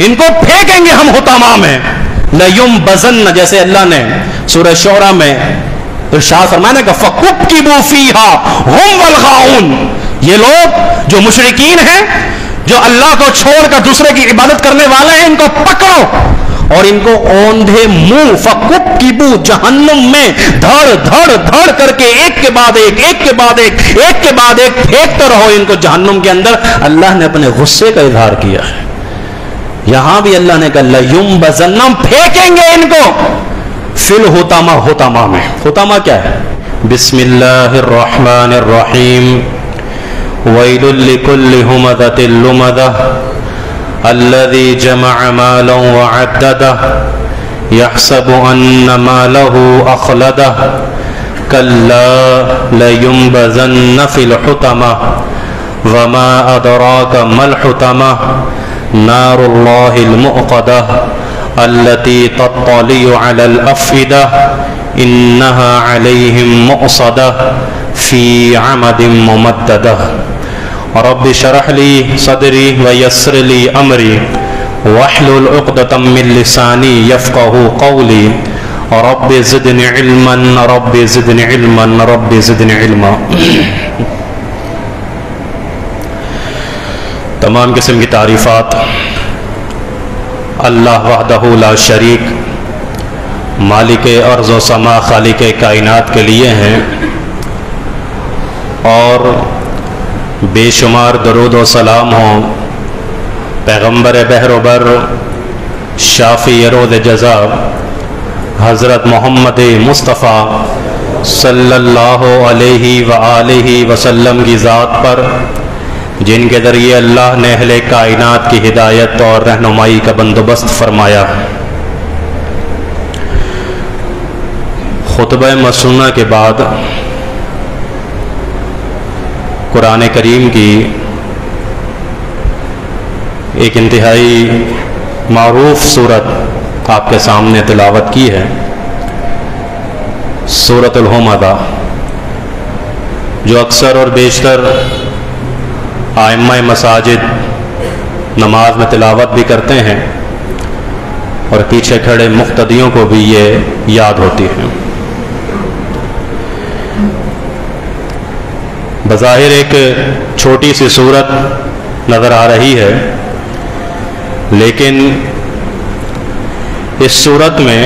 ان کو پھینکیں گے ہم حطما میں. لَيُنبَذَنَّ، جیسے اللہ نے سورہ شعراء میں ارشاد فرمایا کہ فَكُبْكِبُوا فِيهَا هُمْ وَالْغَاوُونَ، یہ لوگ جو مشرکین ہیں، جو اللہ کو چھوڑ کر دوسرے کی عبادت کرنے والے ہیں، ان کو پکڑو اور ان کو اوندھے منہ فَكُبْكِبُوا، جہنم میں دھڑ دھڑ دھڑ کر کے ایک کے بعد ایک، ایک کے بعد ایک، ایک کے بعد ایک پھینکتے رہو ان کو جہنم کے اندر. اللہ نے اپنے غصے کا اظہار کیا ہے. یہاں بھی اللہ نے کہا لَيُنبَذَنَّ، پھینکیں گے ان کو فی الحطمہ، حطمہ میں. حطمہ کیا ہے؟ بسم اللہ الرحمن الرحیم. ویل لکل ہمزۃ لمزہ الذی جمع مالا وعددہ یحسب ان مالہ اخلدہ کلا لینبذن فی الحطمہ وما ادراک ما الحطمہ نار اللہ المؤقدہ التي تطلع على الأفئدة إنها عليهم مؤصدة في عمد ممددة. رب اشرح لي صدري ويسر لي أمري واحلل عقدة من لساني يفقهوا قولي. رب زدني علما رب زدني علما رب زدني علما. تمام قسم کی تعریفات اللہ وحدہ لا شریک، مالک ارض و سما، خالق کائنات کے لیے ہیں، اور بے شمار درود و سلام ہوں پیغمبر بحر و بر، شافی روز جزا، حضرت محمد مصطفیٰ صلی اللہ علیہ وآلہ وسلم کی ذات پر، جن کے ذریعے اللہ نے اہل کائنات کی ہدایت اور رہنمائی کا بندوبست فرمایا. خطبہ مسنونہ کے بعد قرآن کریم کی ایک انتہائی معروف سورت آپ کے سامنے تلاوت کی ہے، سورۃ الہمزہ، جو اکثر اور بیشتر ائمہ مساجد نماز میں تلاوت بھی کرتے ہیں اور پیچھے کھڑے مقتدیوں کو بھی یہ یاد ہوتی ہے. بظاہر ایک چھوٹی سی سورت نظر آ رہی ہے، لیکن اس سورت میں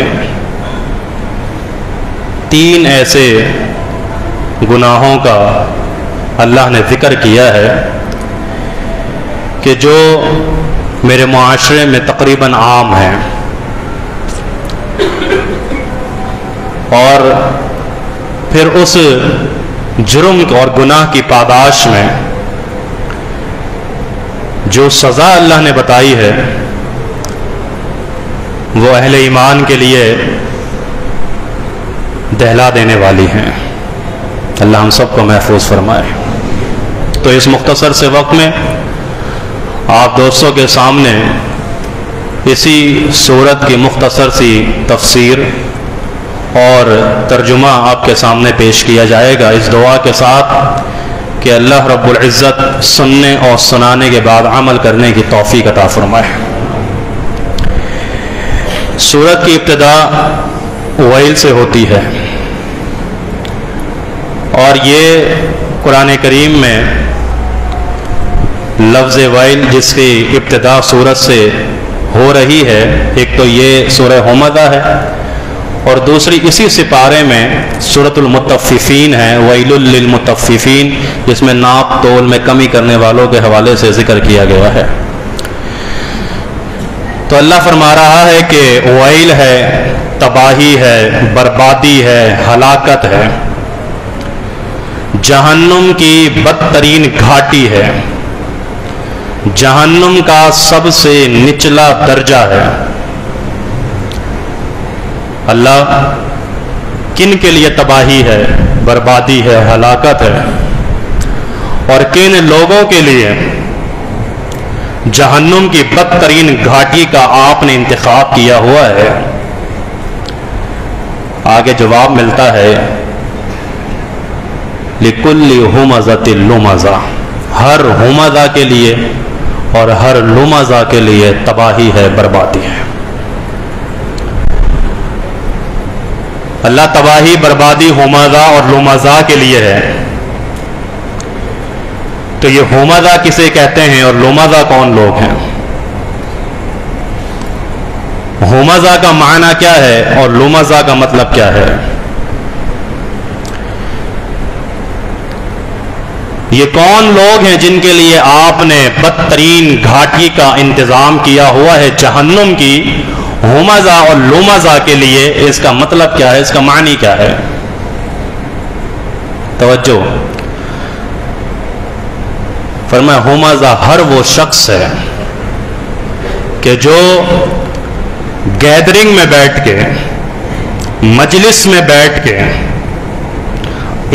3 ایسے گناہوں کا اللہ نے ذکر کیا ہے کہ جو میرے معاشرے میں تقریباً عام ہیں، اور پھر اس جرم اور گناہ کی پاداش میں جو سزا اللہ نے بتائی ہے وہ اہل ایمان کے لیے دہلا دینے والی ہیں. اللہ ہم سب کو محفوظ فرمائے. تو اس مختصر سے وقت میں آپ دوستوں کے سامنے اسی سورت کی مختصر سی تفسیر اور ترجمہ آپ کے سامنے پیش کیا جائے گا، اس دعا کے ساتھ کہ اللہ رب العزت سننے اور سنانے کے بعد عمل کرنے کی توفیق عطا فرمائے. سورت کی ابتدا ویل سے ہوتی ہے، اور یہ قرآن کریم میں لفظ ویل جس کی ابتدا سورت سے ہو رہی ہے، ایک تو یہ سورہ ہمزہ ہے، اور دوسری اسی سپارے میں سورۃ المطففین ہے، ویل للمطففین، جس میں ناپ تول میں کمی کرنے والوں کے حوالے سے ذکر کیا گیا ہے. تو اللہ فرما رہا ہے کہ ویل ہے، تباہی ہے، بربادی ہے، ہلاکت ہے، جہنم کی بدترین گھاٹی ہے، جہنم کا سب سے نچلا درجہ ہے. اللہ کن کے لیے تباہی ہے، بربادی ہے، ہلاکت ہے، اور کن لوگوں کے لیے جہنم کی بدترین گھاٹی کا آپ نے انتخاب کیا ہوا ہے. آگے جواب ملتا ہے لِكُلِّ هُمَزَةٍ لُمَزَةٍ، ہر ہمزہ کے لیے اور ہر لمزہ کے لیے تباہی ہے، بربادی ہے۔ اللہ تباہی، بربادی ہمزہ اور لمزہ کے لیے ہے، تو یہ ہمزہ کسے کہتے ہیں اور لمزہ کون لوگ ہیں؟ ہمزہ کا معنی کیا ہے اور لمزہ کا مطلب کیا ہے؟ یہ کون لوگ ہیں جن کے لیے آپ نے بدترین گھاٹی کا انتظام کیا ہوا ہے جہنم کی؟ ہمزہ اور لمزہ کے لیے اس کا مطلب کیا ہے، اس کا معنی کیا ہے؟ توجہ، فرمایا ہمزہ ہر وہ شخص ہے کہ جو گیدرنگ میں بیٹھ کے، مجلس میں بیٹھ کے،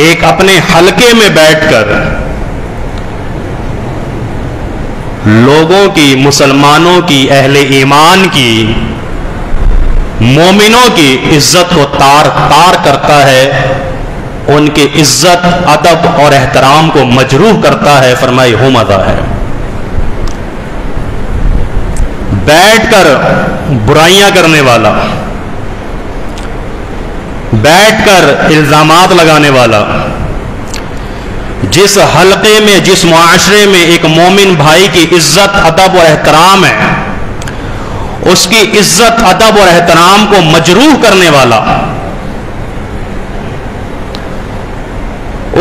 ایک اپنے حلقے میں بیٹھ کر لوگوں کی، مسلمانوں کی، اہل ایمان کی، مومنوں کی عزت کو تار تار کرتا ہے، ان کی عزت، ادب اور احترام کو مجروح کرتا ہے، فرمائی ہمزہ ہے۔ بیٹھ کر برائیاں کرنے والا، بیٹھ کر الزامات لگانے والا، جس حلقے میں، جس معاشرے میں ایک مومن بھائی کی عزت، ادب اور احترام ہے، اس کی عزت، ادب اور احترام کو مجروح کرنے والا،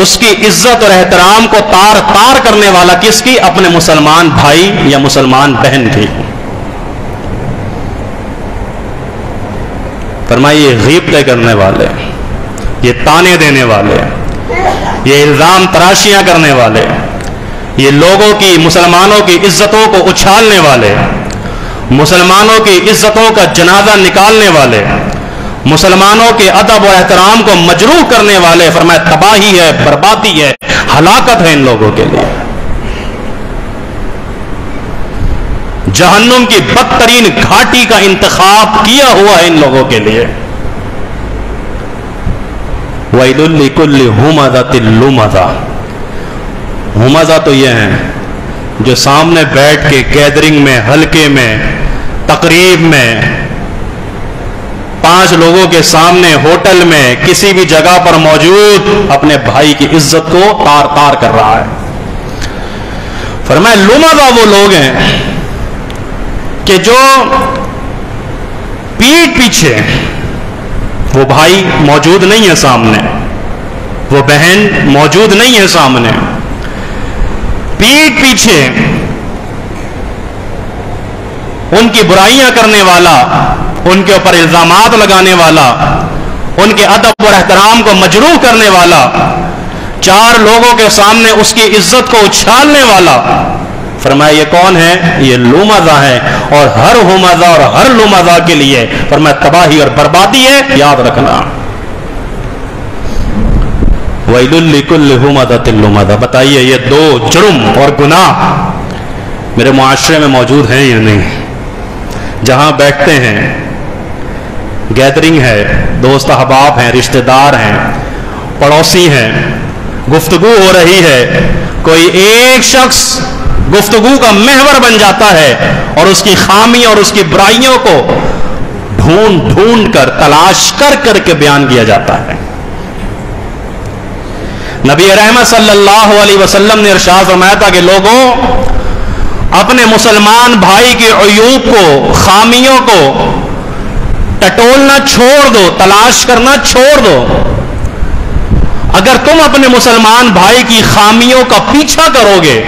اس کی عزت اور احترام کو تار تار کرنے والا، کس کی؟ اپنے مسلمان بھائی یا مسلمان بہن کی۔ فرمائیے غیبتیں کرنے والے، یہ تانے دینے والے، یہ الزام تراشیاں کرنے والے، یہ لوگوں کی، مسلمانوں کی عزتوں کو اچھالنے والے، مسلمانوں کی عزتوں کا جنازہ نکالنے والے، مسلمانوں کے ادب و احترام کو مجروح کرنے والے، فرمایا تباہی ہے، بربادی ہے، ہلاکت ہے ان لوگوں کے لیے۔ جہنم کی بدترین گھاٹی کا انتخاب کیا ہوا ہے ان لوگوں کے لیے۔ وَيْلٌ لِكُلِّ ہُمَزَةٍ لُمَزَةٍ، ہمزہ تو یہ ہیں جو سامنے بیٹھ کے گیدرنگ میں، حلقے میں، تقریب میں، 5 لوگوں کے سامنے، ہوٹل میں، کسی بھی جگہ پر موجود اپنے بھائی کی عزت کو تار تار کر رہا ہے۔ فرمایا لمزہ وہ لوگ ہیں کہ جو پیٹھ پیچھے، وہ بھائی موجود نہیں ہے سامنے، وہ بہن موجود نہیں ہے سامنے، پیٹھ پیچھے ان کی برائیاں کرنے والا، ان کے اوپر الزامات لگانے والا، ان کے ادب اور احترام کو مجروح کرنے والا، 4 لوگوں کے سامنے اس کی عزت کو اچھالنے والا، فرمایا یہ کون ہے؟ یہ لمزہ ہے، اور ہر ہمزہ اور ہر لمزہ کے لیے فرمایا تباہی اور بربادی ہے، یاد رکھنا۔ وَيْلٌ لِكُلِّ ہُمَزَةٍ لُمَزَةٍ، بتائیے یہ 2 جرم اور گناہ میرے معاشرے میں موجود ہیں یا نہیں؟ جہاں بیٹھتے ہیں، گیدرنگ ہے، دوست احباب ہیں، رشتہ دار ہیں، پڑوسی ہیں، گفتگو ہو رہی ہے، کوئی ایک شخص گفتگو کا محور بن جاتا ہے اور اس کی خامی اور اس کی برائیوں کو ڈھونڈ ڈھونڈ کر، تلاش کر کر کے بیان کیا جاتا ہے۔ نبی رحمت صلی اللہ علیہ وسلم نے ارشاد فرمایا تھا کہ لوگوں، اپنے مسلمان بھائی کے عیوب کو، خامیوں کو ٹٹولنا چھوڑ دو، تلاش کرنا چھوڑ دو۔ اگر تم اپنے مسلمان بھائی کی خامیوں کا پیچھا کرو گے،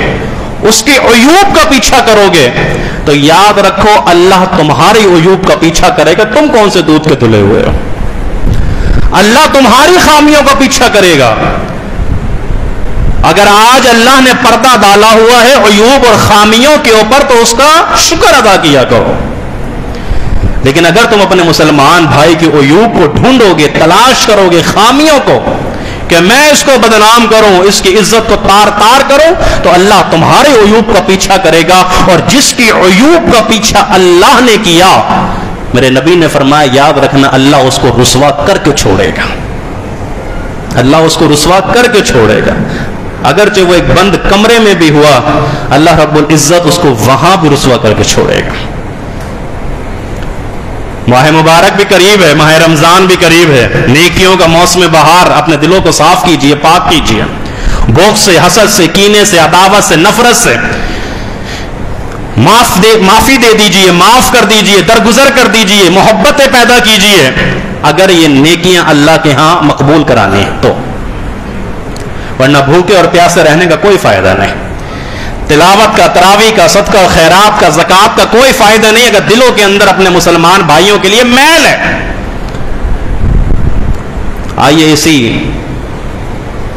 اس کے عیوب کا پیچھا کرو گے، تو یاد رکھو اللہ تمہاری عیوب کا پیچھا کرے گا۔ تم کون سے دودھ کے دھلے ہوئے ہو؟ اللہ تمہاری خامیوں کا پیچھا کرے گا۔ اگر آج اللہ نے پردہ ڈالا ہوا ہے عیوب اور خامیوں کے اوپر، تو اس کا شکر ادا کیا کرو۔ لیکن اگر تم اپنے مسلمان بھائی کے عیوب کو ڈھونڈو گے، تلاش کرو گے، خامیوں کو، کہ میں اس کو بدنام کروں، اس کی عزت کو تار تار کروں، تو اللہ تمہارے عیوب کا پیچھا کرے گا، اور جس کی عیوب کا پیچھا اللہ نے کیا، میرے نبی نے فرمایا یاد رکھنا اللہ اس کو رسوا کر کے چھوڑے گا، اللہ اس کو رسوا کر کے چھوڑے گا۔ اگرچہ وہ ایک بند کمرے میں بھی ہوا، اللہ رب العزت اس کو وہاں بھی رسوا کر کے چھوڑے گا۔ ماہ مبارک بھی قریب ہے، ماہ رمضان بھی قریب ہے، نیکیوں کا موسم بہار، اپنے دلوں کو صاف کیجئے، پاک کیجئے، بغض سے، حسد سے، کینے سے، عداوت سے، نفرت سے معافی دے دیجئے، معاف کر دیجئے، درگزر کر دیجئے، محبتیں پیدا کیجئے، اگر یہ نیکیاں اللہ کے ہاں مقبول کرانی ہیں تو، ورنہ بھوکے اور پیاسے رہنے کا کوئی فائدہ نہیں۔ تلاوت کا، تراویح کا، صدقہ و خیرات کا، زکوٰۃ کا کوئی فائدہ نہیں اگر دلوں کے اندر اپنے مسلمان بھائیوں کے لیے میل ہے۔ آئیے اسی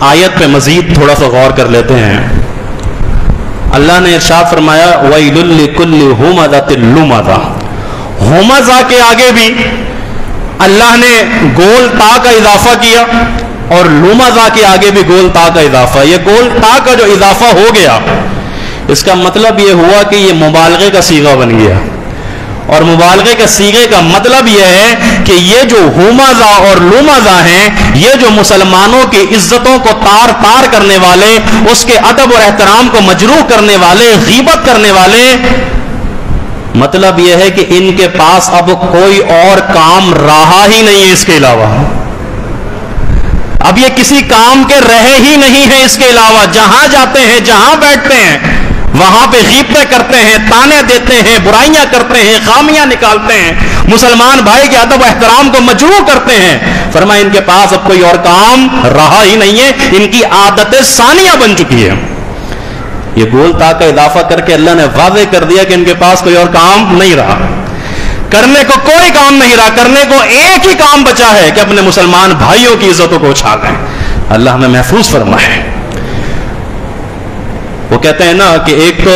آیت پہ مزید تھوڑا سا غور کر لیتے ہیں۔ اللہ نے ارشاد فرمایا وَيْلٌ لِكُلِّ هُمَزَةٍ لُمَزَةٍ، ہمزہ کے آگے بھی اللہ نے گول تا کا اضافہ کیا اور لمزہ کے آگے بھی گول تا کا اضافہ۔ یہ گول تا کا جو اضافہ ہو گیا اس کا مطلب یہ ہوا کہ یہ مبالغے کا صیغہ بن گیا، اور مبالغے کے صیغے کا مطلب یہ ہے کہ یہ جو ہمزہ اور لمزہ ہیں، یہ جو مسلمانوں کی عزتوں کو تار تار کرنے والے، اس کے ادب اور احترام کو مجروح کرنے والے، غیبت کرنے والے، مطلب یہ ہے کہ ان کے پاس اب کوئی اور کام رہا ہی نہیں ہے اس کے علاوہ۔ اب یہ کسی کام کے رہے ہی نہیں ہیں اس کے علاوہ، جہاں جاتے ہیں، جہاں بیٹھتے ہیں، وہاں پہ غیبتیں کرتے ہیں، تانے دیتے ہیں، برائیاں کرتے ہیں، خامیاں نکالتے ہیں، مسلمان بھائی کے ادب و احترام کو مجروح کرتے ہیں۔ فرمایا ان کے پاس اب کوئی اور کام رہا ہی نہیں ہے، ان کی عادت ثانیہ بن چکی ہے۔ یہ گول تا کا اضافہ کر کے اللہ نے واضح کر دیا کہ ان کے پاس کوئی اور کام نہیں رہا، کرنے کو کوئی کام نہیں رہا، کرنے کو ایک ہی کام بچا ہے کہ اپنے مسلمان بھائیوں کی عزتوں کو اچھال لیں۔ اللہ ہمیں محفوظ فرمائے۔ وہ کہتے ہیں نا کہ ایک تو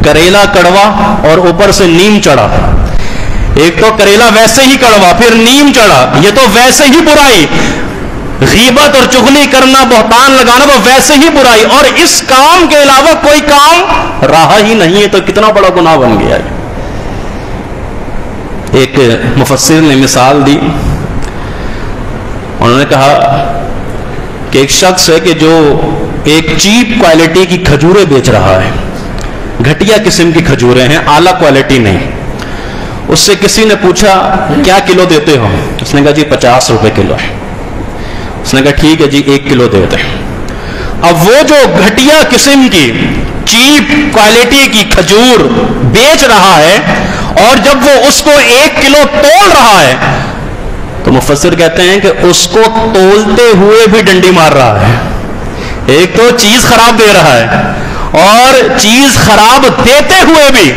کریلا کڑوا اور اوپر سے نیم چڑھا، ایک تو کریلا ویسے ہی کڑوا پھر نیم چڑھا، یہ تو ویسے ہی برائی، غیبت اور چغلی کرنا، بہتان لگانا تو ویسے ہی برائی، اور اس کام کے علاوہ کوئی کام رہا ہی نہیں ہے، تو کتنا بڑا گناہ بن گیا ہے۔ ایک مفسر نے مثال دی، انہوں نے کہا کہ ایک شخص ہے کہ جو ایک چیپ کوالٹی کی کھجوریں بیچ رہا ہے، گھٹیا قسم کی کھجوریں ہیں، اعلیٰ کوالٹی نہیں۔ اس سے کسی نے پوچھا کیا کلو دیتے ہو؟ اس نے کہا جی 50 روپے کلو ہے۔ اس نے کہا ٹھیک ہے جی 1 کلو دیتے ہیں۔ اب وہ جو گھٹیا قسم کی چیپ کوالٹی کی کھجور بیچ رہا ہے، اور جب وہ اس کو 1 کلو تول رہا ہے تو مفسر کہتے ہیں کہ اس کو تولتے ہوئے بھی ڈنڈی مار رہا ہے۔ ایک تو چیز خراب دے رہا ہے اور چیز خراب دیتے ہوئے بھی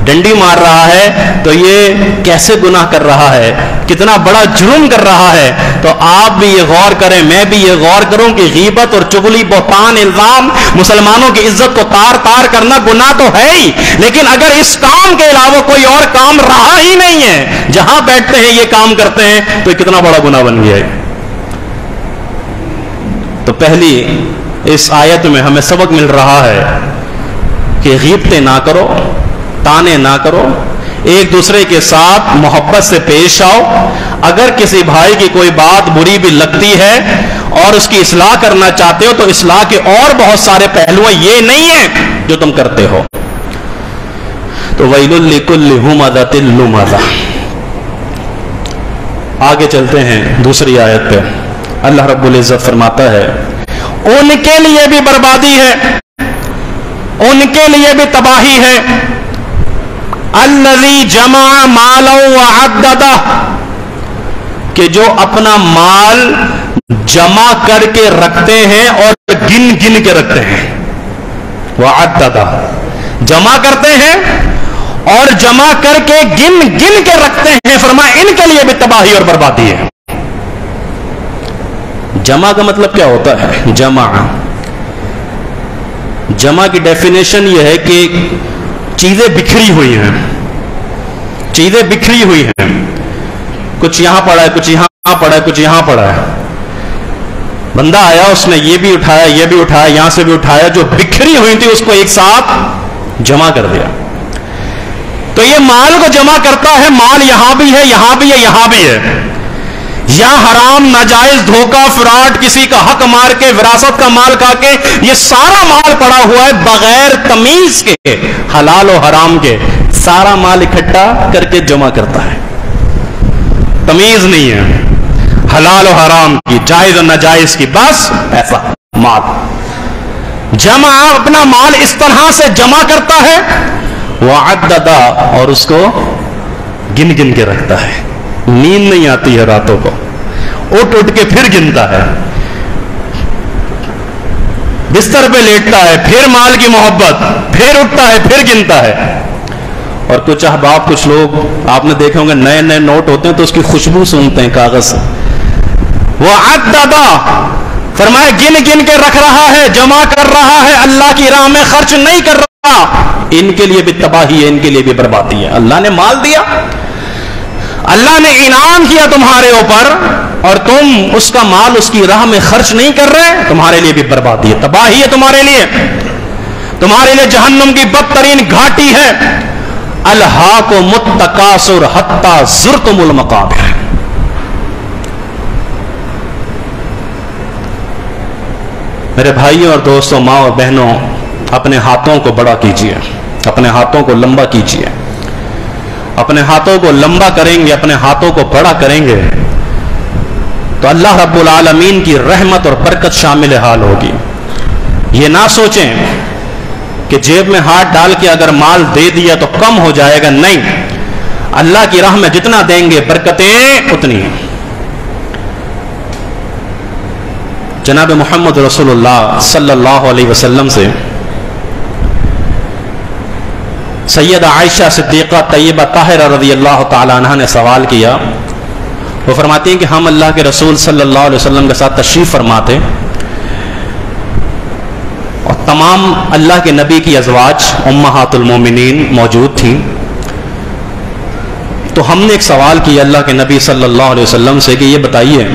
ڈنڈی مار رہا ہے، تو یہ کیسے گناہ کر رہا ہے، کتنا بڑا جرم کر رہا ہے۔ تو آپ بھی یہ غور کریں، میں بھی یہ غور کروں کہ غیبت اور چغلی، بہتان، الزام، مسلمانوں کی عزت کو تار تار کرنا گناہ تو ہے ہی، لیکن اگر اس کام کے علاوہ کوئی اور کام رہا ہی نہیں ہے، جہاں بیٹھتے ہیں یہ کام کرتے ہیں، تو یہ کتنا بڑا گناہ بن گیا ہے۔ تو پہلی اس آیت میں ہمیں سبق مل رہا ہے کہ غیبتیں نہ کرو، تانے نہ کرو، ایک دوسرے کے ساتھ محبت سے پیش آؤ۔ اگر کسی بھائی کی کوئی بات بری بھی لگتی ہے اور اس کی اصلاح کرنا چاہتے ہو تو اصلاح کے اور بہت سارے پہلو ہیں، یہ نہیں ہے جو تم کرتے ہو۔ تو وَيْلٌ لِكُلِّ هُمَزَةٍ لُمَزَةٍ۔ آگے چلتے ہیں دوسری آیت پہ۔ اللہ رب العزت فرماتا ہے ان کے لیے بھی بربادی ہے، ان کے لیے بھی تباہی ہے۔ الذی جمع مالا وعددہ، کہ جو اپنا مال جمع کر کے رکھتے ہیں اور گن گن کے رکھتے ہیں۔ وعددہ، جمع کرتے ہیں اور جمع کر کے گن گن کے رکھتے ہیں۔ فرمایا ان کے لیے بھی تباہی اور بربادی ہے۔ جمع کا مطلب کیا ہوتا ہے؟ جمع کی ڈیفینیشن یہ ہے کہ چیزیں بکھری ہوئی ہیں، چیزیں بکھری ہوئی ہیں، کچھ یہاں پڑا ہے، کچھ یہاں پڑا ہے، کچھ یہاں پڑا ہے۔ بندہ آیا، اس نے یہ بھی اٹھایا، یہ بھی اٹھایا، یہاں سے بھی اٹھایا، جو بکھری ہوئی تھی اس کو ایک ساتھ جمع کر دیا۔ تو یہ مال کو جمع کرتا ہے، مال یہاں بھی ہے، یہاں بھی ہے، یہاں بھی ہے۔ یا حرام ناجائز دھوکہ فراڈ کسی کا حق مار کے وراثت کا مال کھا کے، یہ سارا مال پڑا ہوا ہے بغیر تمیز کے، حلال و حرام کے سارا مال اکٹھا کر کے جمع کرتا ہے، تمیز نہیں ہے حلال و حرام کی، جائز و ناجائز کی، بس پیسہ مال جمع، اپنا مال اس طرح سے جمع کرتا ہے، وعددا، اور اس کو گن گن کے رکھتا ہے، نیند نہیں آتی ہے راتوں کو، اٹھ اٹھ کے پھر گنتا ہے، بستر پہ لیٹتا ہے، پھر مال کی محبت، پھر اٹھتا ہے، پھر گنتا ہے۔ اور کچھ احباب، کچھ لوگ آپ نے دیکھے ہوں گے نئے نئے نوٹ ہوتے ہیں تو اس کی خوشبو سونگتے ہیں کاغذ سے، وہ عددا، فرمایا گن گن کے رکھ رہا ہے، جمع کر رہا ہے، اللہ کی راہ میں خرچ نہیں کر رہا، ان کے لیے بھی تباہی ہے، ان کے لیے بھی بربادی ہے۔ اللہ نے مال دیا، اللہ نے انعام کیا تمہارے اوپر، اور تم اس کا مال اس کی راہ میں خرچ نہیں کر رہے، تمہارے لیے بھی بربادی ہے، تباہی ہے تمہارے لیے، تمہارے لیے جہنم کی بدترین گھاٹی ہے۔ الہاکم التکاثر حتی زرتم المقابر۔ میرے بھائیوں اور دوستوں، ماں اور بہنوں، اپنے ہاتھوں کو بڑا کیجیے، اپنے ہاتھوں کو لمبا کیجیے، اپنے ہاتھوں کو لمبا کریں گے، اپنے ہاتھوں کو بڑا کریں گے تو اللہ رب العالمین کی رحمت اور برکت شامل حال ہوگی۔ یہ نہ سوچیں کہ جیب میں ہاتھ ڈال کے اگر مال دے دیا تو کم ہو جائے گا، نہیں، اللہ کی راہ میں جتنا دیں گے برکتیں اتنی ہیں۔ جناب محمد رسول اللہ صلی اللہ علیہ وسلم سے سیدہ عائشہ صدیقہ طیبہ طاہرہ رضی اللہ تعالی عنہ نے سوال کیا۔ وہ فرماتی ہیں کہ ہم اللہ کے رسول صلی اللہ علیہ وسلم کے ساتھ تشریف فرما تھے، اور تمام اللہ کے نبی کی ازواج امہات المومنین موجود تھیں۔ تو ہم نے ایک سوال کیا اللہ کے نبی صلی اللہ علیہ وسلم سے کہ یہ بتائیے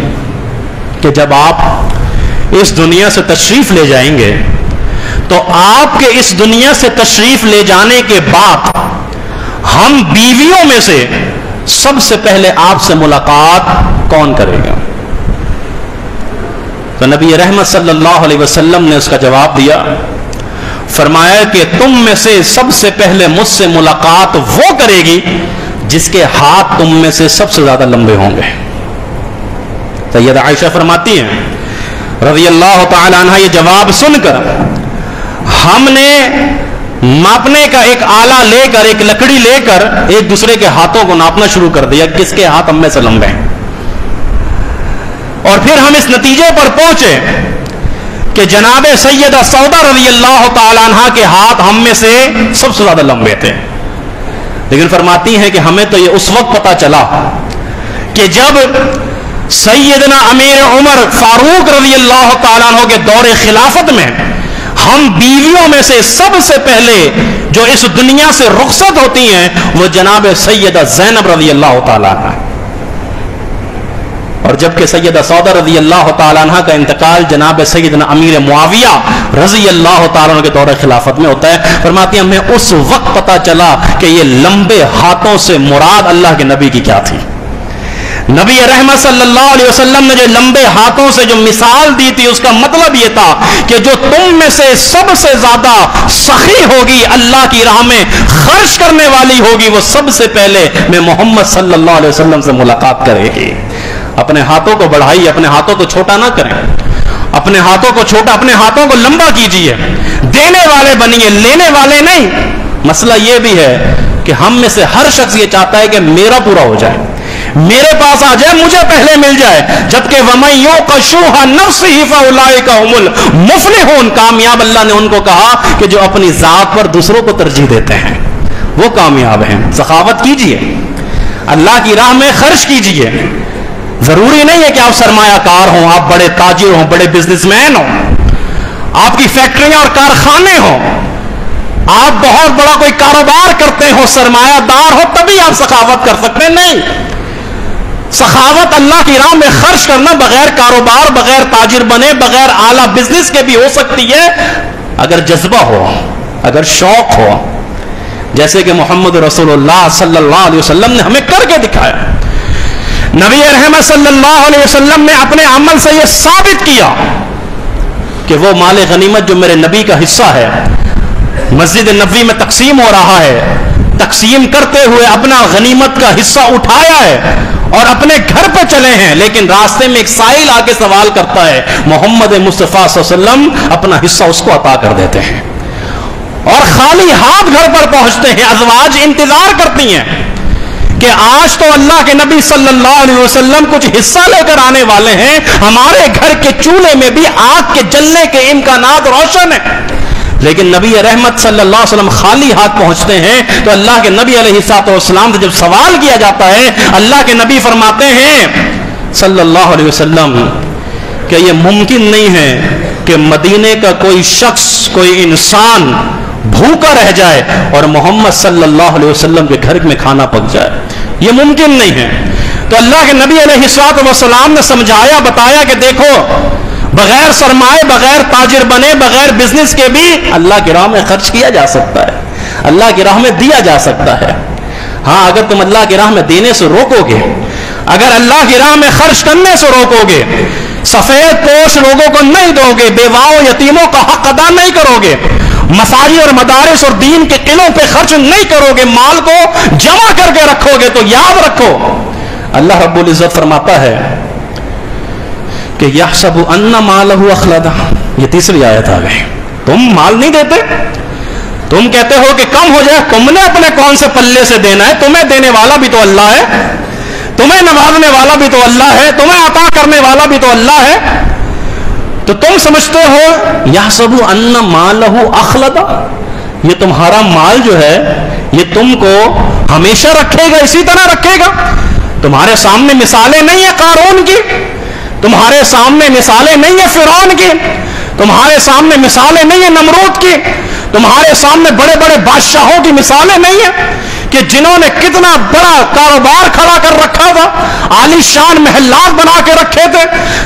کہ جب آپ اس دنیا سے تشریف لے جائیں گے تو آپ کے اس دنیا سے تشریف لے جانے کے بعد ہم بیویوں میں سے سب سے پہلے آپ سے ملاقات کون کرے گا؟ تو نبی رحمت صلی اللہ علیہ وسلم نے اس کا جواب دیا، فرمایا کہ تم میں سے سب سے پہلے مجھ سے ملاقات وہ کرے گی جس کے ہاتھ تم میں سے سب سے زیادہ لمبے ہوں گے۔ سیدہ عائشہ فرماتی ہیں رضی اللہ تعالی عنہ، یہ جواب سن کر ہم نے ناپنے کا ایک آلہ لے کر، ایک لکڑی لے کر ایک دوسرے کے ہاتھوں کو ناپنا شروع کر دیا، کس کے ہاتھ ہم میں سے لمبے ہیں، اور پھر ہم اس نتیجے پر پہنچے کہ جناب سیدہ سودا رضی اللہ تعالی عنہ کے ہاتھ ہم میں سے سب سے زیادہ لمبے تھے۔ لیکن فرماتی ہیں کہ ہمیں تو یہ اس وقت پتا چلا کہ جب سیدنا امیر عمر فاروق رضی اللہ تعالیٰ عنہ کے دور خلافت میں ہم بیویوں میں سے سب سے پہلے جو اس دنیا سے رخصت ہوتی ہیں وہ جناب سیدہ زینب رضی اللہ تعالیٰ عنہ، اور جبکہ سیدہ سودا رضی اللہ تعالیٰ عنہ کا انتقال جناب سیدنا امیر معاویہ رضی اللہ تعالیٰ عنہ کے دور خلافت میں ہوتا ہے۔ فرماتی ہیں ہمیں اس وقت پتا چلا کہ یہ لمبے ہاتھوں سے مراد اللہ کے نبی کی کیا تھی۔ نبی رحمت صلی اللہ علیہ وسلم نے جو لمبے ہاتھوں سے جو مثال دی تھی اس کا مطلب یہ تھا کہ جو تم میں سے سب سے زیادہ سخی ہوگی، اللہ کی راہ میں خرچ کرنے والی ہوگی، وہ سب سے پہلے میں محمد صلی اللہ علیہ وسلم سے ملاقات کرے گی۔ اپنے ہاتھوں کو بڑھائیے، اپنے ہاتھوں کو چھوٹا نہ کریں، اپنے ہاتھوں کو چھوٹا، اپنے ہاتھوں کو لمبا کیجیے، دینے والے بنیے، لینے والے نہیں۔ مسئلہ یہ بھی ہے کہ ہم میں سے ہر شخص یہ چاہتا ہے کہ میرا پورا ہو جائے، میرے پاس آ جائے، مجھے پہلے مل جائے، جبکہ وَمَن يُوقَ شُحَّ نَفْسِهِ فَأُولَٰئِكَ هُمُ الْمُفْلِحُونَ، کامیاب اللہ نے ان کو کہا کہ جو اپنی ذات پر دوسروں کو ترجیح دیتے ہیں وہ کامیاب ہیں۔ سخاوت کیجئے، اللہ کی راہ میں خرچ کیجئے۔ ضروری نہیں ہے کہ آپ سرمایہ کار ہوں، آپ بڑے تاجر ہوں، بڑے بزنس مین ہوں، آپ کی فیکٹریاں اور کارخانے ہوں، آپ بہت بڑا کوئی کاروبار کرتے ہو، سرمایہ دار ہو، تبھی آپ سخاوت کر سکتے ہیں۔ نہیں، سخاوت اللہ کی راہ میں خرچ کرنا بغیر کاروبار، بغیر تاجر بنے، بغیر اعلیٰ بزنس کے بھی ہو سکتی ہے اگر جذبہ ہو، اگر شوق ہو، جیسے کہ محمد رسول اللہ صلی اللہ علیہ وسلم نے ہمیں کر کے دکھایا۔ نبی رحمت صلی اللہ علیہ وسلم نے اپنے عمل سے یہ ثابت کیا کہ وہ مال غنیمت جو میرے نبی کا حصہ ہے مسجد نبوی میں تقسیم ہو رہا ہے، تقسیم کرتے ہوئے اپنا غنیمت کا حصہ اٹھایا ہے اور اپنے گھر پہ چلے ہیں، لیکن راستے میں ایک سائل آ کے سوال کرتا ہے، محمد مصطفیٰ صلی اللہ علیہ وسلم اپنا حصہ اس کو عطا کر دیتے ہیں اور خالی ہاتھ گھر پر پہنچتے ہیں۔ ازواج انتظار کرتی ہیں کہ آج تو اللہ کے نبی صلی اللہ علیہ وسلم کچھ حصہ لے کر آنے والے ہیں، ہمارے گھر کے چولہے میں بھی آگ کے جلنے کے امکانات روشن ہیں، لیکن نبی رحمت صلی اللہ علیہ وسلم خالی ہاتھ پہنچتے ہیں۔ تو اللہ کے نبی علیہ السلام سے جب سوال کیا جاتا ہے، اللہ کے نبی فرماتے ہیں صلی اللہ علیہ وسلم کہ یہ ممکن نہیں ہے کہ مدینے کا کوئی شخص، کوئی انسان بھوکا رہ جائے اور محمد صلی اللہ علیہ وسلم کے گھر میں کھانا پک جائے، یہ ممکن نہیں ہے۔ تو اللہ کے نبی علیہ السلام نے سمجھایا، بتایا کہ دیکھو، بغیر سرمائے، بغیر تاجر بنے، بغیر بزنس کے بھی اللہ کی راہ میں خرچ کیا جا سکتا ہے، اللہ کی راہ میں دیا جا سکتا ہے۔ ہاں، اگر تم اللہ کی راہ میں دینے سے روکو گے، اگر اللہ کی راہ میں خرچ کرنے سے روکو گے، سفید پوش لوگوں کو نہیں دو گے، بیواؤں یتیموں کا حق ادا نہیں کرو گے، مساجد اور مدارس اور دین کے قلعوں پہ خرچ نہیں کرو گے، مال کو جمع کر کے رکھو گے، تو یاد رکھو اللہ رب العزت فرماتا ہے کہ یحسب ان مالہ اخلدہ۔ یہ تیسری آیت آ گئی۔ تم مال نہیں دیتے، تم کہتے ہو کہ کم ہو جائے، تم نے اپنے کون سے پلے سے دینا ہے؟ تمہیں دینے والا بھی تو اللہ ہے، تمہیں نوازنے والا بھی تو اللہ ہے، تمہیں عطا کرنے والا بھی تو اللہ ہے، تو تم سمجھتے ہو یحسب ان مالہ اخلدہ، یہ تمہارا مال جو ہے یہ تم کو ہمیشہ رکھے گا، اسی طرح رکھے گا؟ تمہارے سامنے مثالیں نہیں ہیں قارون کی، تمہارے سامنے مثالیں نہیں ہیں فرعون کی، تمہارے سامنے مثالیں نہیں ہیں نمرود کی، تمہارے سامنے بڑے بڑے بادشاہوں کی مثالیں نہیں ہیں کہ جنہوں نے کتنا بڑا کاروبار کھڑا کر رکھا تھا، عالی شان محلات بنا کے رکھے تھے،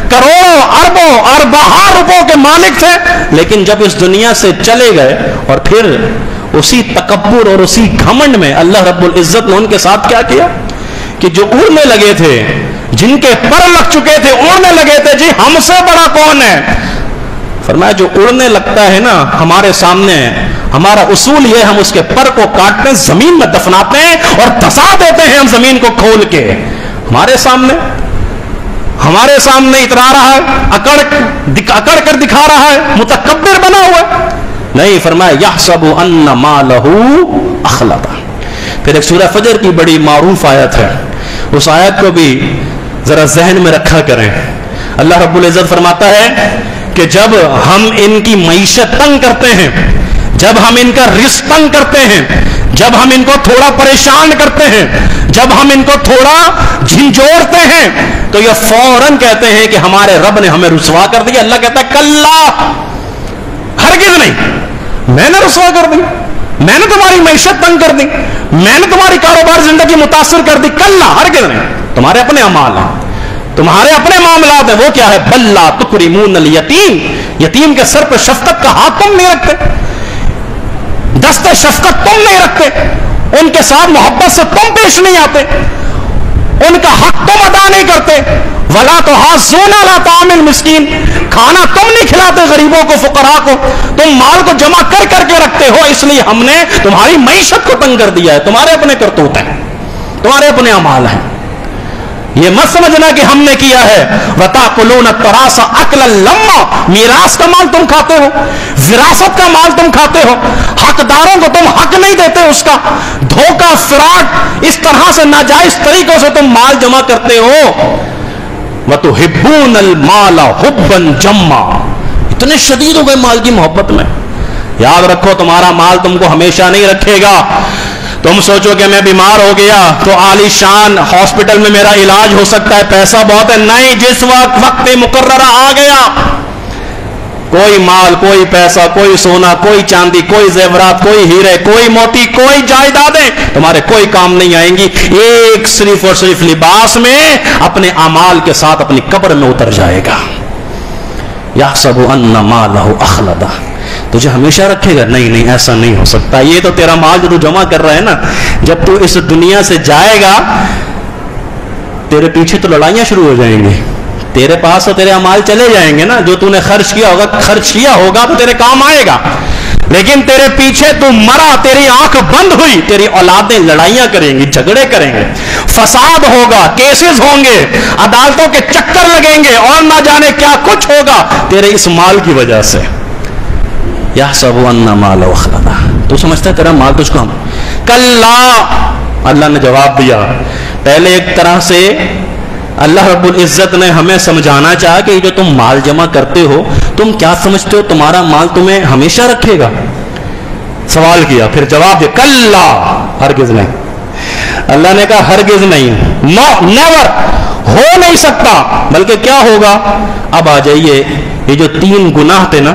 کروڑوں اربوں ارباں روپوں کے مالک تھے، لیکن جب اس دنیا سے چلے گئے اور پھر اسی تکبر اور اسی گھمنڈ میں اللہ رب العزت نے ان کے ساتھ کیا کیا کہ جو اڑنے لگے تھے، جن کے پر لگ چکے تھے، اڑنے لگے تھے، جی ہم سے بڑا کون ہے؟ فرمایا جو اڑنے لگتا ہے نا ہمارے سامنے، ہمارا اصول یہ، ہم اس کے پر کو کاٹتے ہیں، زمین میں دفناتے ہیں اور دھسا دیتے ہیں ہم زمین کو کھول کے۔ ہمارے سامنے اترا رہا ہے، اکڑ کر دکھا رہا ہے، متکبر بنا ہوا ہے۔ نہیں، فرمایا یحسب ان مالہ اخلدہ۔ پھر ایک سورہ فجر کی بڑی معروف آیت ہے، اس آیت کو بھی ذرا ذہن میں رکھا کریں۔ اللہ رب العزت فرماتا ہے کہ جب ہم ان کی معیشت تنگ کرتے ہیں، جب ہم ان کا رزق تنگ کرتے ہیں، جب ہم ان کو تھوڑا پریشان کرتے ہیں، جب ہم ان کو تھوڑا جھنجھوڑتے ہیں، تو یہ فوراً کہتے ہیں کہ ہمارے رب نے ہمیں رسوا کر دیا۔ اللہ کہتا ہے کلا، ہرگز نہیں، میں نے رسوا کر دی، میں نے تمہاری معیشت تنگ کر دی، میں نے تمہاری کاروبار زندگی متاثر کر دی، کلا، ہرگز نہیں، تمہارے اپنے اعمال ہیں، تمہارے اپنے معاملات ہیں۔ وہ کیا ہے؟ بلا تکرمون الیتیم، یتیم کے سر پہ شفقت کا ہاتھ تم نہیں رکھتے، دست شفقت تم نہیں رکھتے، ان کے ساتھ محبت سے تم پیش نہیں آتے، ان کا حق تم ادا نہیں کرتے۔ ولا تحاضون علی طعام المسکین، کھانا تم نہیں کھلاتے غریبوں کو، فقراء کو، تم مال کو جمع کر کر کے رکھتے ہو، اس لیے ہم نے تمہاری معیشت کو تنگ کر دیا ہے۔ تمہارے اپنے کرتوت ہیں، تمہارے اپنے اعمال ہیں، یہ مت سمجھنا کہ ہم نے کیا ہے۔ وَتَأْكُلُونَ التُّرَاثَ أَكْلًا لَمًّا، میراث کا مال تم کھاتے ہو، وراثت کا مال تم کھاتے ہو، حقداروں کو تم حق نہیں دیتے اس کا، دھوکہ فراڈ اس طرح سے ناجائز طریقوں سے تم مال جمع کرتے ہو۔ وَتُحِبُّونَ الْمَالَ حُبًّا جَمًّا، اتنے شدید ہو گئے مال کی محبت میں۔ یاد رکھو تمہارا مال تم کو ہمیشہ نہیں رکھے گا۔ تم سوچو کہ میں بیمار ہو گیا تو عالی شان ہاسپٹل میں میرا علاج ہو سکتا ہے، پیسہ بہت ہے، نہیں، جس وقت مقررہ آ گیا، کوئی مال، کوئی پیسہ، کوئی سونا، کوئی چاندی، کوئی زیورات، کوئی ہیرے، کوئی موتی، کوئی جائیدادیں تمہارے کوئی کام نہیں آئیں گی۔ ایک صرف اور صرف لباس میں اپنے اعمال کے ساتھ اپنی قبر میں اتر جائے گا۔ یحسب ان مالہ اخلدہ، تجھے ہمیشہ رکھے گا؟ نہیں نہیں، ایسا نہیں ہو سکتا، یہ تو تیرا مال جو تو جمع کر رہا ہے نا، جب تو اس دنیا سے جائے گا تیرے پیچھے تو لڑائیاں شروع ہو جائیں گی. تیرے پاس تو تیرے اعمال چلے جائیں گے نا, جو تو نے خرچ کیا ہوگا تو تیرے کام آئے گا. لیکن تیرے پیچھے تو مرا, تیری آنکھ بند ہوئی, تیری اولادیں لڑائیاں کریں گی, جھگڑے کریں گے, فساد ہوگا, کیسز ہوں گے, عدالتوں کے چکر لگیں گے, اور نہ جانے کیا کچھ ہوگا تیرے اس مال کی وجہ سے. یحسب ان مالہ اخلدہ, تو سمجھتا ہے تیرا مال تجھ کو ہم. کلا, اللہ نے جواب دیا. پہلے ایک طرح سے اللہ رب العزت نے ہمیں سمجھانا چاہا کہ جو تم مال جمع کرتے ہو, تم کیا سمجھتے ہو تمہارا مال تمہیں ہمیشہ رکھے گا؟ سوال کیا, پھر جواب دیا کلا, ہرگز نہیں. اللہ نے کہا ہرگز نہیں, نو نیور, ہو نہیں سکتا. بلکہ کیا ہوگا؟ اب آ جائیے, یہ جو 3 گناہ تھے نا,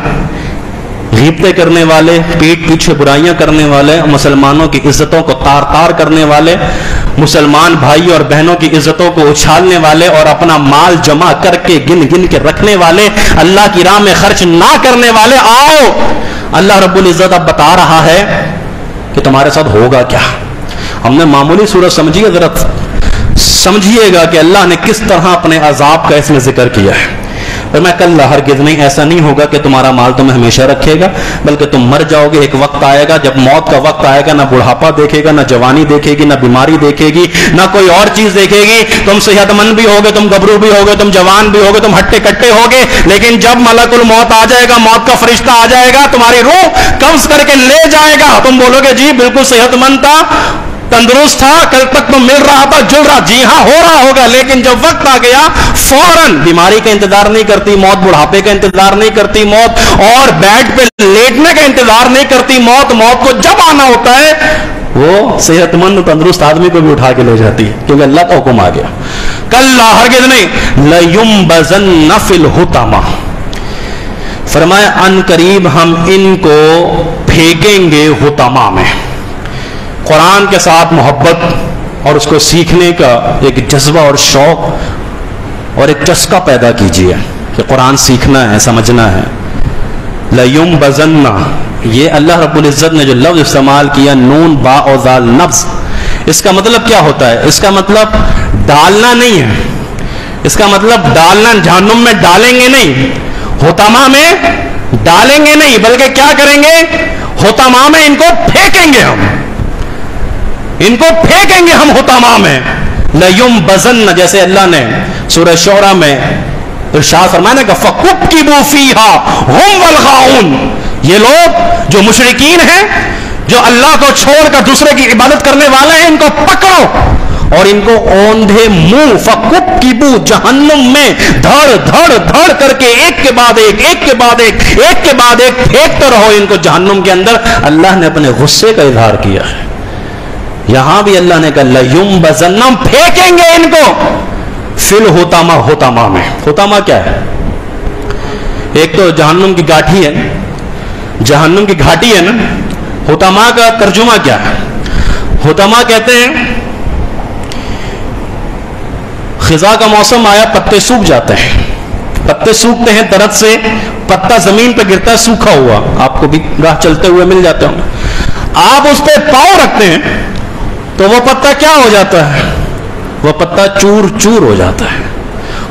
غیبتیں کرنے والے, پیٹ پیچھے برائیاں کرنے والے, مسلمانوں کی عزتوں کو تار تار کرنے والے, مسلمان بھائی اور بہنوں کی عزتوں کو اچھالنے والے, اور اپنا مال جمع کر کے گن گن کے رکھنے والے, اللہ کی راہ میں خرچ نہ کرنے والے. آؤ, اللہ رب العزت اب بتا رہا ہے کہ تمہارے ساتھ ہوگا کیا. ہم نے معمولی صورت سمجھی ہے, ذرا سمجھیے گا کہ اللہ نے کس طرح اپنے عذاب کا اس میں ذکر کیا ہے. اور میں کل ہرگز نہیں, ایسا نہیں ہوگا کہ تمہارا مال تمہیں ہمیشہ رکھے گا, بلکہ تم مر جاؤ گے. ایک وقت آئے گا جب موت کا وقت آئے گا, نہ بڑھاپا دیکھے گا, نہ جوانی دیکھے گی, نہ بیماری دیکھے گی, نہ کوئی اور چیز دیکھے گی. تم صحت مند بھی ہوگے, تم گبرو بھی ہوگے, تم جوان بھی ہوگے, تم ہٹے کٹے ہوگے, لیکن جب ملک الموت آ جائے گا, موت کا فرشتہ آ جائے گا, تمہاری روح قبض کر کے لے جائے گا. تم بولو گے جی بالکل صحت مند تھا, تندرست تھا, کل تک تو مل رہا تھا, جل رہا. جی ہاں ہو رہا ہوگا, لیکن جب وقت آ گیا فوراً بیماری کا انتظار نہیں کرتی موت, بڑھاپے کا انتظار نہیں کرتی موت, اور بیڈ پہ لیٹنے کا انتظار نہیں کرتی موت. موت کو جب آنا ہوتا ہے وہ صحت مند تندرست آدمی کو بھی اٹھا کے لے جاتی ہے, کیونکہ اللہ کا حکم آ گیا. کلا, ہرگز نہیں. لَيُنبَذَنَّ فِي الْحُطَمَةِ, فرمایا ان قریب ہم ان کو پھینکیں گے حطمہ میں. قرآن کے ساتھ محبت اور اس کو سیکھنے کا ایک جذبہ اور شوق اور ایک چسکا پیدا کیجیے کہ قرآن سیکھنا ہے, سمجھنا ہے. لَيُنبَذَنَّ, یہ اللہ رب العزت نے جو لفظ استعمال کیا, نون با اور ذال نبض, اس کا مطلب کیا ہوتا ہے؟ اس کا مطلب ڈالنا نہیں ہے, اس کا مطلب ڈالنا جہنم میں ڈالیں گے نہیں, حطمہ میں ڈالیں گے نہیں, بلکہ کیا کریں گے؟ حطمہ میں ان کو پھینکیں گے, ہم ان کو پھینکیں گے ہم حطمہ میں. لَيُنبَذَنَّ, جیسے اللہ نے سورہ شعراء میں ارشاد فرمایا کہ فَكُبْكِبُوا فِيهَا هُمْ وَالْغَاوُونَ, یہ لوگ جو مشرکین ہیں, جو اللہ کو چھوڑ کر دوسرے کی عبادت کرنے والے ہیں, ان کو پکڑو اور ان کو اوندھے منہ فَكُبْكِبُوا, جہنم میں دھڑ دھڑ دھڑ کر کے ایک کے بعد ایک, ایک کے بعد ایک, ایک کے بعد ایک پھینکتے رہو ان کو جہنم کے اندر. اللہ نے اپنے غصے کا اظہار کیا ہے. یہاں بھی اللہ نے کہا لَيُنبَذَنَّ, پھینکیں گے ان کو فِي الْحُطَمَةِ, حطمہ میں. حطمہ کیا ہے؟ ایک تو جہنم کی گاٹھی ہے, جہنم کی گھاٹی ہے نا. حطمہ کا ترجمہ کیا ہے؟ حطمہ کہتے ہیں خزاں کا موسم آیا, پتے سوکھ جاتے ہیں, پتے سوکھتے ہیں درخت سے, پتا زمین پہ گرتا ہے سوکھا ہوا, آپ کو بھی راہ چلتے ہوئے مل جاتے ہوں گے. آپ اس پہ پاؤں رکھتے ہیں تو وہ پتا کیا ہو جاتا ہے؟ وہ پتا چور چور ہو جاتا ہے,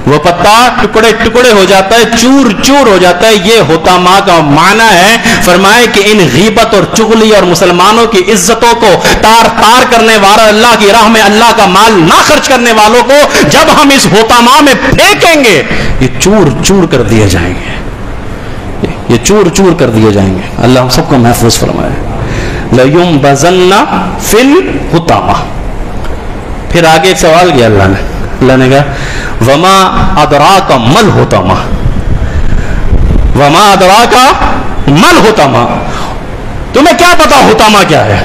وہ پتا ٹکڑے ٹکڑے ہو جاتا ہے, چور چور ہو جاتا ہے. یہ حطمہ کا معنی ہے. فرمائے کہ ان غیبت اور چغلی اور مسلمانوں کی عزتوں کو تار تار کرنے والا, اللہ کی راہ میں اللہ کا مال نہ خرچ کرنے والوں کو جب ہم اس حطمہ میں پھینکیں گے, یہ چور چور کر دیے جائیں گے, یہ چور چور کر دیے جائیں گے. اللہ ہم سب کو محفوظ فرمائے. لَيُنبَذَنَّ فِي الْحُطَمَةِ. پھر آگے ایک سوال کیا اللہ نے کہا وَمَا أَدْرَاكَ مَا الْحُطَمَةُ, وَمَا أَدْرَاكَ مَا الْحُطَمَةُ, تمہیں کیا پتا حطمہ کیا ہے؟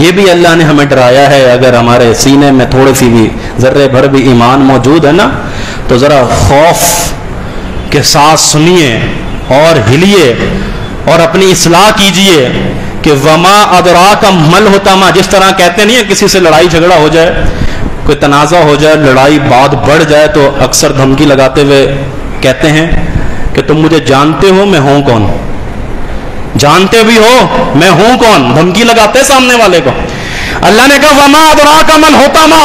یہ بھی اللہ نے ہمیں ڈرایا ہے. اگر ہمارے سینے میں تھوڑی سی بھی ذرے بھر بھی ایمان موجود ہے نا, تو ذرا خوف کے ساتھ سنیے اور ہلیے اور اپنی اصلاح کیجئے کہ وما ادراک مل حطمہ. جس طرح کہتے نہیں ہیں کسی سے لڑائی جھگڑا ہو جائے, کوئی تنازع ہو جائے, لڑائی بات بڑھ جائے, تو اکثر دھمکی لگاتے ہوئے کہتے ہیں کہ تم مجھے جانتے ہو میں ہوں کون, جانتے بھی ہو میں ہوں کون, دھمکی لگاتے سامنے والے کو. اللہ نے کہا وما ادراک مل حطمہ,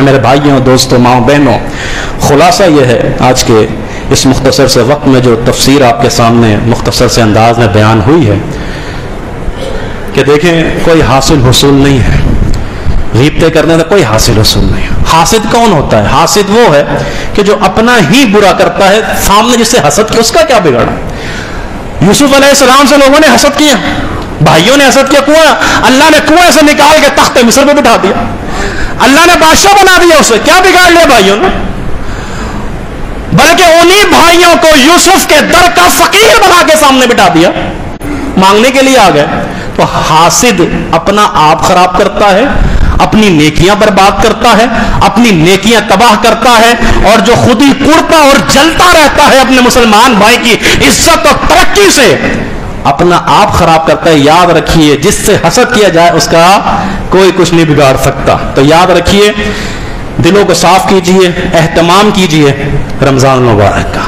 میرے بھائیوں، دوستوں، ماں بہنوں، خلاصہ یہ ہے آج کے اس مختصر سے وقت میں جو تفسیر آپ کے سامنے مختصر سے انداز میں بیان ہوئی ہے کہ دیکھیں کوئی حاصل حصول نہیں ہے، غیبتیں کرنے سے کوئی حاصل حصول نہیں ہے۔ حاسد کون ہوتا ہے؟ حاسد وہ ہے کہ جو اپنا ہی برا کرتا ہے، سامنے جس سے حسد کیا اس کا کیا بگاڑا؟ یوسف علیہ السلام سے لوگوں نے حسد کیا، بھائیوں نے حسد کیا، کنواں اللہ نے کنویں سے نکال کے تخت مصر پہ بٹھا دیا، اللہ نے بادشاہ بنا دیا، اسے کیا بگاڑ لیا بھائیوں نے؟ بلکہ انہی بھائیوں کو یوسف کے در کا فقیر بنا کے سامنے بٹھا دیا، مانگنے کے لیے آ گئے۔ تو حاسد اپنا آپ خراب کرتا ہے، اپنی نیکیاں برباد کرتا ہے، اپنی نیکیاں تباہ کرتا ہے، اور جو خود ہی کڑتا اور جلتا رہتا ہے اپنے مسلمان بھائی کی عزت اور ترقی سے، اپنا آپ خراب کرتا ہے۔ یاد رکھیے جس سے حسد کیا جائے اس کا کوئی کچھ نہیں بگاڑ سکتا۔ تو یاد رکھیے، دلوں کو صاف کیجئے، اہتمام کیجئے رمضان المبارک کا،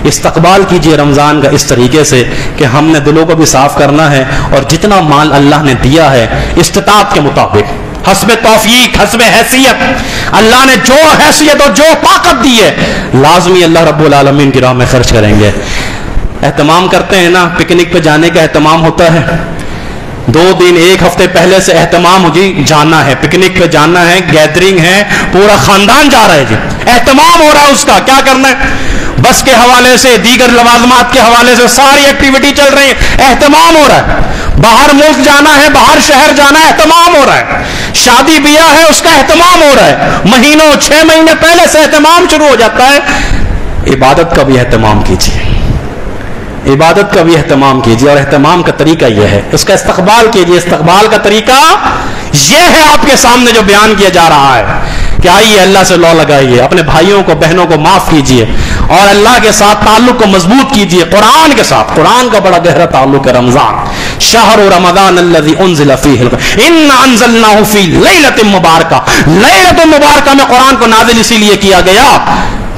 استقبال کیجئے رمضان کا اس طریقے سے کہ ہم نے دلوں کو بھی صاف کرنا ہے، اور جتنا مال اللہ نے دیا ہے استطاعت کے مطابق، حسب توفیق، حسب حیثیت، اللہ نے جو حیثیت اور جو طاقت دی ہے لازمی اللہ رب العالمین کی راہ میں خرچ کریں گے۔ اہتمام کرتے ہیں نا، پکنک پہ جانے کا اہتمام ہوتا ہے، 2 دن 1 ہفتے پہلے سے اہتمام ہو جی جانا ہے، پکنک پہ جانا ہے، گیدرنگ ہے، پورا خاندان جا رہا ہے جی، اہتمام ہو رہا ہے اس کا، کیا کرنا ہے؟ بس کے حوالے سے، دیگر لوازمات کے حوالے سے ساری ایکٹیویٹی چل رہی ہے، اہتمام ہو رہا ہے، باہر ملک جانا ہے، باہر شہر جانا ہے، اہتمام ہو رہا ہے، شادی بیاہ ہے اس کا اہتمام ہو رہا ہے، مہینوں 6 مہینے پہلے سے اہتمام شروع ہو جاتا ہے۔ عبادت کا بھی اہتمام کیجیے، عبادت کا بھی اہتمام کیجیے، اور اہتمام کا طریقہ یہ ہے، اس کا استقبال کیجیے۔ استقبال کا طریقہ یہ ہے آپ کے سامنے جو بیان کیا جا رہا ہے کہ آئیے اللہ سے لو لگائیے، اپنے بھائیوں کو بہنوں کو معاف کیجیے، اور اللہ کے ساتھ تعلق کو مضبوط کیجیے، قرآن کے ساتھ۔ قرآن کا بڑا گہرا تعلق ہے۔ رمضان شہر رمضان الذی انزل فیہ انا انزلناہ فی لیلۃ مبارکہ، لیلۃ مبارکہ میں قرآن کو نازل اسی لیے کیا گیا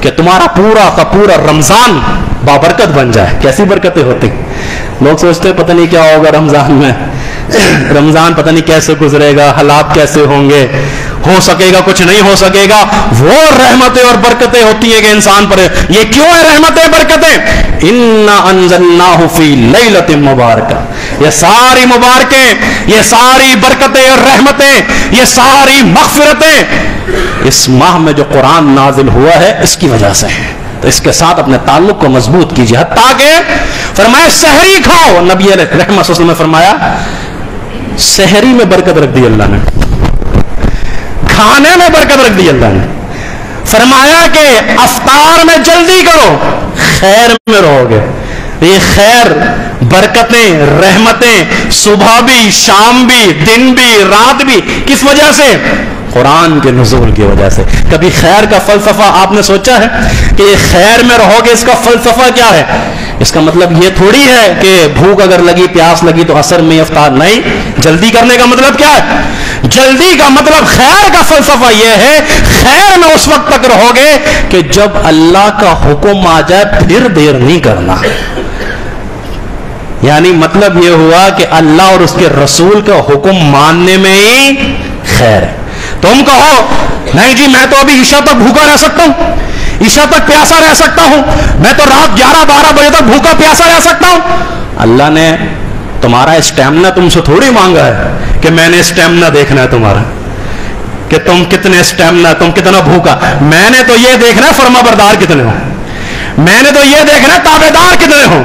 کہ تمہارا پورا کا پورا رمضان بابرکت بن جائے۔ کیسی برکتیں ہوتی، لوگ سوچتے ہیں پتہ نہیں کیا ہوگا رمضان میں، رمضان پتہ نہیں کیسے گزرے گا، حالات کیسے ہوں گے، ہو سکے گا کچھ نہیں ہو سکے گا۔ وہ رحمتیں اور برکتیں ہوتی ہیں کہ انسان پر، یہ کیوں ہے رحمتیں برکتیں؟ انا انزلناہ فی لیلۃ مبارکہ، یہ ساری مبارکیں، یہ ساری برکتیں اور رحمتیں، یہ ساری مغفرتیں اس ماہ میں جو قرآن نازل ہوا ہے اس کی وجہ سے ہے۔ تو اس کے ساتھ اپنے تعلق کو مضبوط کیجیے، حتیٰ کہ فرمایا سحری کھاؤ، نبی علیہ رحمۃ صلی اللہ علیہ وسلم نے فرمایا سحری میں برکت رکھ دی اللہ نے، کھانے میں برکت رکھ دی اللہ نے، فرمایا کہ افطار میں جلدی کرو، خیر میں رہو گے۔ یہ خیر، برکتیں، رحمتیں صبح بھی، شام بھی، دن بھی، رات بھی، کس وجہ سے؟ قرآن کے نزول کی وجہ سے۔ کبھی خیر کا فلسفہ آپ نے سوچا ہے کہ یہ خیر میں رہو گے، اس کا فلسفہ کیا ہے؟ اس کا مطلب یہ تھوڑی ہے کہ بھوک اگر لگی، پیاس لگی تو عصر میں افطار، نہیں۔ جلدی کرنے کا مطلب کیا ہے؟ جلدی کا مطلب، خیر کا فلسفہ یہ ہے خیر میں اس وقت تک رہو گے کہ جب اللہ کا حکم آ جائے پھر دیر نہیں کرنا۔ یعنی مطلب یہ ہوا کہ اللہ اور اس کے رسول کا حکم ماننے میں ہی خیر ہے۔ تم کہو نہیں جی میں تو ابھی عشاء تک بھوکا رہ سکتا ہوں، عشاء تک پیاسا رہ سکتا ہوں، میں تو رات 11-12 بجے تک بھوکا پیاسا رہ سکتا ہوں۔ اللہ نے تمہارا اسٹیمنا تم سے تھوڑی مانگا ہے کہ میں نے اسٹیمنا دیکھنا ہے تمہارا، کہ تم کتنے اسٹیمنا، تم کتنا بھوکا۔ میں نے تو یہ دیکھنا ہے فرما بردار کتنے ہو، میں نے تو یہ دیکھنا ہے تابع دار کتنے ہو،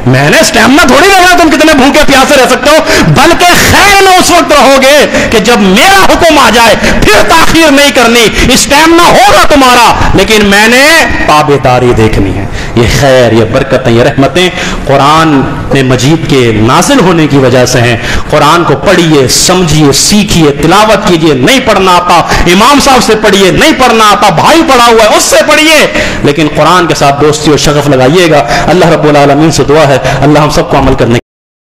میں نے اسٹیمنا تھوڑی دیکھنا تم کتنے بھوکے پیاسے رہ سکتے ہو، بلکہ خیر میں اس وقت رہو گے کہ جب میرا حکم آ جائے پھر تاخیر نہیں کرنی۔ اسٹیمنا ہوگا تمہارا لیکن میں نے تابع داری دیکھنی ہے۔ یہ خیر، یہ برکتیں، یہ رحمتیں قرآن مجید کے نازل ہونے کی وجہ سے ہیں۔ قرآن کو پڑھیے، سمجھیے، سیکھیے، تلاوت کیجیے۔ نہیں پڑھنا آتا امام صاحب سے پڑھیے، نہیں پڑھنا آتا بھائی پڑھا ہوا ہے اس سے پڑھیے، لیکن قرآن کے ساتھ دوستی اور شغف لگائیے گا۔ اللہ رب العالمین سے دعا ہے اللہ ہم سب کو عمل کرنے